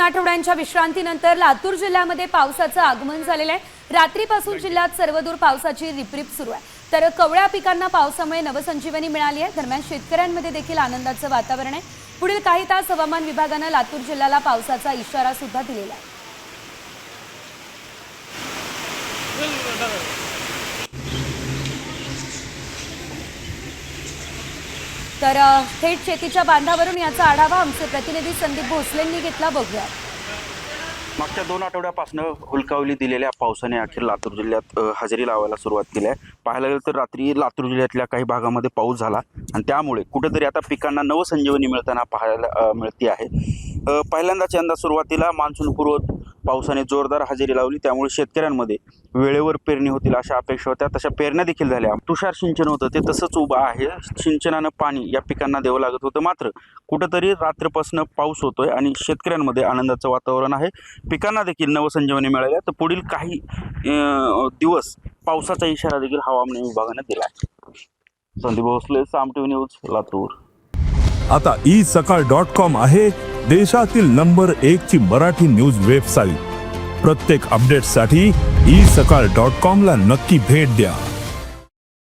आठवड्यांच्या विश्रांतीनंतर लातूर जिल्ह्यामध्ये पावसाचं आगमन झालेलं आहे। रात्रीपासून जिल्ह्यात सर्वदूर पावसाची रिपरिप सुरू आहे, तर कवळ्या पिकांना पावसामुळे नवसंजीवनी मिळाली आहे। दरम्यान शेतकऱ्यांमध्ये देखील आनंदाचं वातावरण आहे। पुढील काही तास हवामान विभागाने लातूर जिल्ह्याला पावसाचा इशारा सुद्धा दिलेला आहे। तर थेट शेतीच्या बांधावरून याचा आढावा आमचे प्रतिनिधी संदीप भोसलेंनी घेतला, बघूया। मागच्या 2 आठवड्यापासून हुलकावली दिलेल्या पावसाने अखेर लातूर जिल्ह्यात हजेरी लावायला सुरुवात केली आहे। पाहायला गेलं तर रात्री लातूर जिल्ह्यातल्या काही भागामध्ये पाऊस झाला आणि त्यामुळे कुठेतरी आता पिकांना नवसंजीवनी मिळताना पाहायला मिळते आहे। पहिल्यांदाच यंदा सुरुवातीला मान्सूनपूर्व पावसाने जोरदार हजेरी लावली, त्यामुळे शेतकऱ्यांमध्ये वेळेवर पेरणी होतील अशा अपेक्षा होत्या। तशा पेरण्या देखील झाल्या। तुषार सिंचन होतं ते तसंच उभं आहे। सिंचनानं पाणी या पिकांना द्यावं लागत होतं, मात्र कुठेतरी रात्रीपासून पाऊस होतोय आणि शेतकऱ्यांमध्ये आनंदाचं वातावरण आहे। पिकांना देखील नवसंजीवनी मिळाली आहे। तर पुढील काही दिवस पावसाचा इशारा देखील हवामान विभागाने दिला आहे। संदीप भोसले, साम टीव्ही न्यूज, लातूर। आता isakal.com आहे देशातील नंबर 1 ची मराठी न्यूज वेबसाईट। प्रत्येक अपडेटसाठी isakal.com ला नक्की भेट द्या।